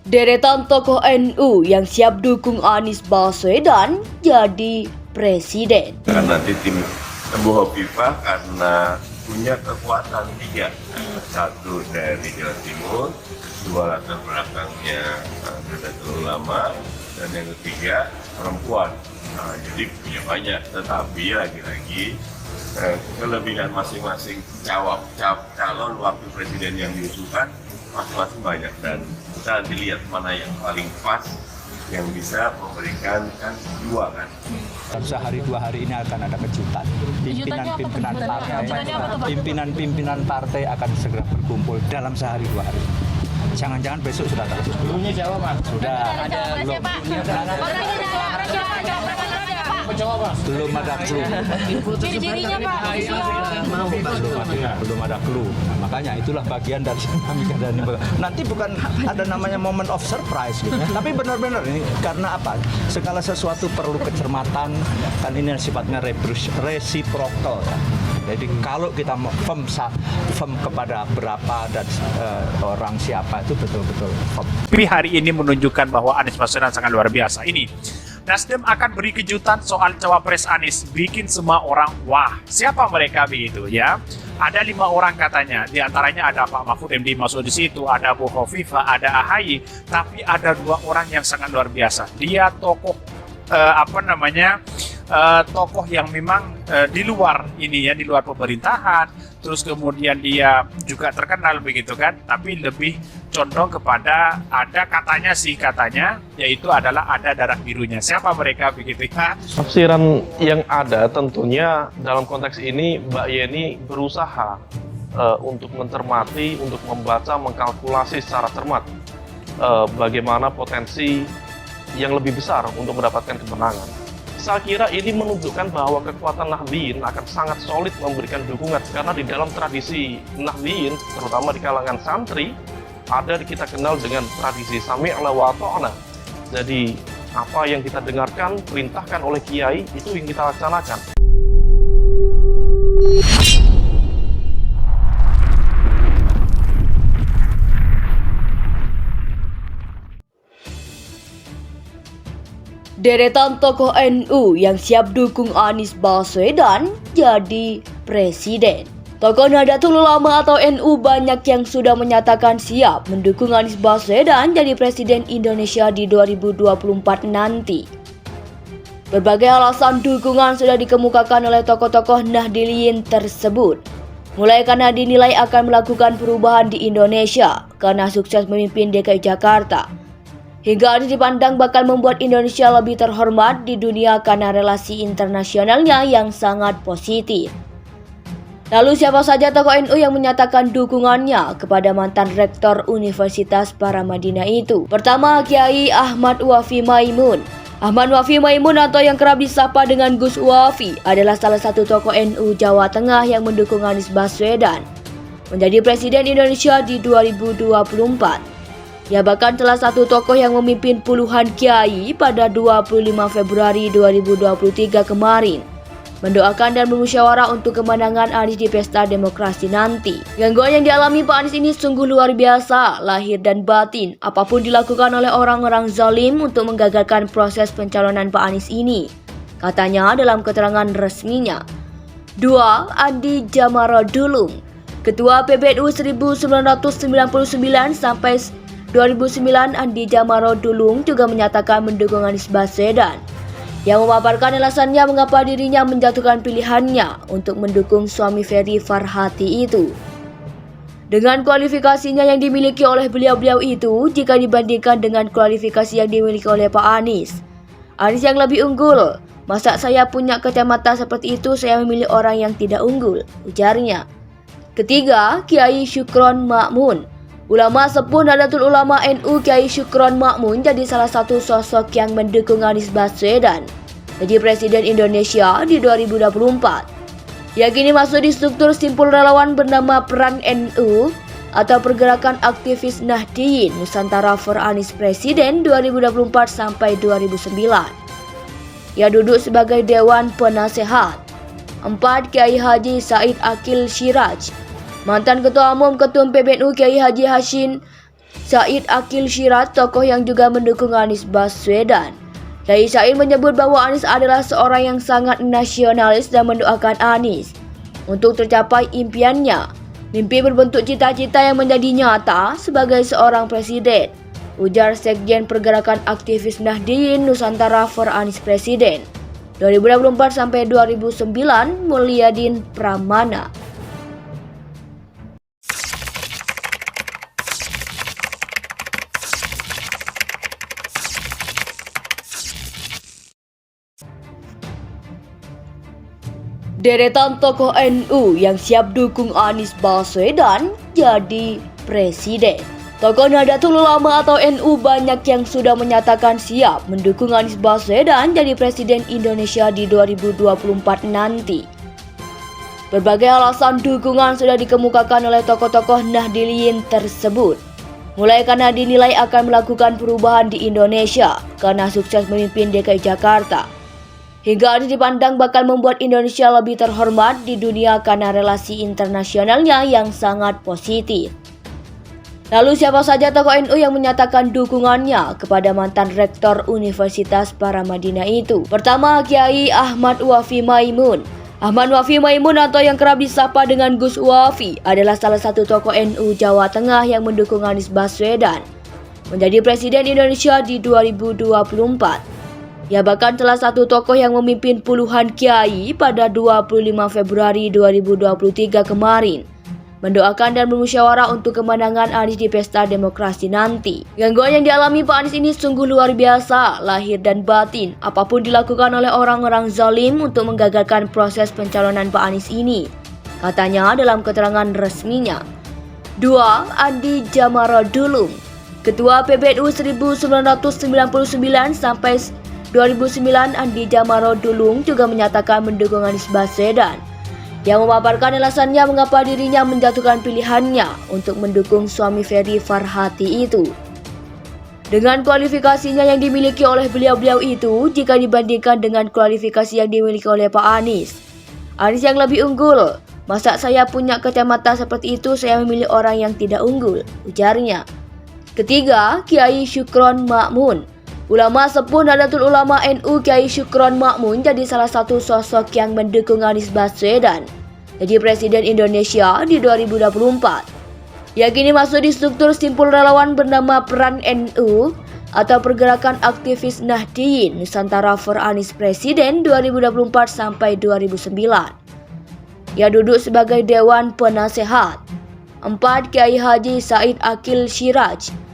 Deretan tokoh NU yang siap dukung Anies Baswedan jadi presiden. Karena nanti tim Bu Hovifah karena punya kekuatan tiga, satu dari Jawa Timur, dua latar belakangnya Nahdlatul Ulama, dan yang ketiga perempuan. Jadi punya banyak, tetapi lagi-lagi kelebihan masing-masing calon wakil presiden yang diusulkan masing-masing banyak, dan kita nanti lihat mana yang paling pas yang bisa memberikan dua kan. Sehari dua hari ini akan ada kejutan. Pimpinan partai akan segera berkumpul dalam sehari dua hari. Jangan-jangan besok sudah ada. Dulunya siapa, Pak? Sudah. Ada belum? Belum ada clue. Ciri-cirinya, Pak. Belum ada clue. Nah, makanya itulah bagian dari dinamika dan nanti bukan ada namanya moment of surprise gitu. Tapi benar-benar ini karena apa? Segala sesuatu perlu kecermatan, kan ini sifatnya reciprocal ya. Jadi kalau kita mau firm kepada berapa dan orang siapa itu betul-betul firm. Tapi hari ini menunjukkan bahwa Anies Baswedan sangat luar biasa. Ini Nasdem akan beri kejutan soal cawapres Anies, bikin semua orang wah. Siapa mereka begitu ya? Ada 5 orang katanya, di antaranya ada Pak Mahfud MD masuk di situ, ada Bu Hovifah, ada AHY, tapi ada 2 orang yang sangat luar biasa. Dia tokoh tokoh yang memang di luar ini ya, di luar pemerintahan, terus kemudian dia juga terkenal begitu kan, tapi lebih condong kepada ada katanya yaitu adalah ada darah birunya. Siapa mereka begitu ya? Tafsiran yang ada tentunya dalam konteks ini Mbak Yeni berusaha untuk mencermati, untuk membaca, mengkalkulasi secara cermat bagaimana potensi yang lebih besar untuk mendapatkan kemenangan. Saya kira ini menunjukkan bahwa kekuatan Nahdliyin akan sangat solid memberikan dukungan, karena di dalam tradisi Nahdliyin, terutama di kalangan santri, ada kita kenal dengan tradisi sami'na wa ata'na. Jadi apa yang kita dengarkan, perintahkan oleh kiai, itu yang kita laksanakan. Deretan tokoh NU yang siap dukung Anies Baswedan jadi presiden. Tokoh Nahdlatul Ulama atau NU banyak yang sudah menyatakan siap mendukung Anies Baswedan jadi presiden Indonesia di 2024 nanti. Berbagai alasan dukungan sudah dikemukakan oleh tokoh-tokoh Nahdliyin tersebut. Mulai karena dinilai akan melakukan perubahan di Indonesia karena sukses memimpin DKI Jakarta, hingga Anies dipandang bakal membuat Indonesia lebih terhormat di dunia karena relasi internasionalnya yang sangat positif. Lalu siapa saja tokoh NU yang menyatakan dukungannya kepada mantan rektor Universitas Paramadina itu? Pertama, Kiai Ahmad Wafi Maimun. Ahmad Wafi Maimun atau yang kerap disapa dengan Gus Wafi adalah salah satu tokoh NU Jawa Tengah yang mendukung Anies Baswedan menjadi presiden Indonesia di 2024. Ia bahkan salah satu tokoh yang memimpin puluhan kiai pada 25 Februari 2023 kemarin, mendoakan dan bermusyawarah untuk kemenangan Anies di pesta demokrasi nanti. Gangguan yang dialami Pak Anies ini sungguh luar biasa, lahir dan batin. Apapun dilakukan oleh orang-orang zalim untuk menggagalkan proses pencalonan Pak Anies ini, katanya dalam keterangan resminya. 2. Andi Djamarudulung, Ketua PBNU 1999 sampai 2009, Andi Djamarudulung juga menyatakan mendukung Anies Baswedan, yang memaparkan alasannya mengapa dirinya menjatuhkan pilihannya untuk mendukung suami Ferry Farhati itu. Dengan kualifikasinya yang dimiliki oleh beliau-beliau itu, jika dibandingkan dengan kualifikasi yang dimiliki oleh Pak Anies yang lebih unggul. Masa saya punya kacamata seperti itu, saya memilih orang yang tidak unggul, ujarnya. Ketiga, Kiai Syukron Ma'mun. Ulama sepuh Nahdlatul Ulama NU Kiai Syukron Ma'mun jadi salah satu sosok yang mendukung Anies Baswedan jadi presiden Indonesia di 2024. Ia kini masuk di struktur simpul relawan bernama Peran NU atau Pergerakan Aktivis Nahdliyin Nusantara for Anies Presiden 2024 sampai 2009. Ia duduk sebagai Dewan Penasehat. 4. Kiai Haji Said Akil Siraj. Mantan Ketua Umum Ketum PBNU Kiai Haji Hashim Said Akil Siraj, tokoh yang juga mendukung Anies Baswedan. Kiai Said menyebut bahwa Anies adalah seorang yang sangat nasionalis dan mendoakan Anies untuk tercapai impiannya, mimpi berbentuk cita-cita yang menjadi nyata sebagai seorang presiden, ujar Sekjen Pergerakan Aktivis Nahdliyin Nusantara for Anies Presiden 2024 sampai 2009, Mulyadin Pramana. Deretan tokoh NU yang siap dukung Anies Baswedan jadi presiden. Tokoh Nahdlatul Ulama atau NU banyak yang sudah menyatakan siap mendukung Anies Baswedan jadi presiden Indonesia di 2024 nanti. Berbagai alasan dukungan sudah dikemukakan oleh tokoh-tokoh Nahdliyin tersebut. Mulai karena dinilai akan melakukan perubahan di Indonesia karena sukses memimpin DKI Jakarta, hingga Anies dipandang bakal membuat Indonesia lebih terhormat di dunia karena relasi internasionalnya yang sangat positif. Lalu siapa saja tokoh NU yang menyatakan dukungannya kepada mantan rektor Universitas Paramadina itu? Pertama, Kiai Ahmad Wafi Maimun. Ahmad Wafi Maimun atau yang kerap disapa dengan Gus Wafi adalah salah satu tokoh NU Jawa Tengah yang mendukung Anies Baswedan menjadi presiden Indonesia di 2024. Ia bahkan salah satu tokoh yang memimpin puluhan kiai pada 25 Februari 2023 kemarin, mendoakan dan bermusyawarah untuk kemenangan Anies di pesta demokrasi nanti. Gangguan yang dialami Pak Anies ini sungguh luar biasa, lahir dan batin. Apapun dilakukan oleh orang-orang zalim untuk menggagalkan proses pencalonan Pak Anies ini, katanya dalam keterangan resminya. 2. Andi Djamarudulung, Ketua PBNU 1999 sampai 2009, Andi Djamarudulung juga menyatakan mendukung Anies Baswedan. Yang memaparkan alasannya mengapa dirinya menjatuhkan pilihannya untuk mendukung suami Ferry Farhati itu. Dengan kualifikasinya yang dimiliki oleh beliau-beliau itu, jika dibandingkan dengan kualifikasi yang dimiliki oleh Pak Anies yang lebih unggul. Masa saya punya kacamata seperti itu, saya memilih orang yang tidak unggul, ujarnya. Ketiga, Kiai Syukron Ma'mun. Ulama sepuh Nahdlatul Ulama NU Kiai Syukron Ma'mun jadi salah satu sosok yang mendukung Anies Baswedan jadi presiden Indonesia di 2024. Ia kini masuk di struktur simpul relawan bernama Peran NU atau Pergerakan Aktivis Nahdliyin Nusantara for Anies Presiden 2024 sampai 2009. Ia duduk sebagai Dewan Penasehat. 4. Kiai Haji Said Akil Siraj.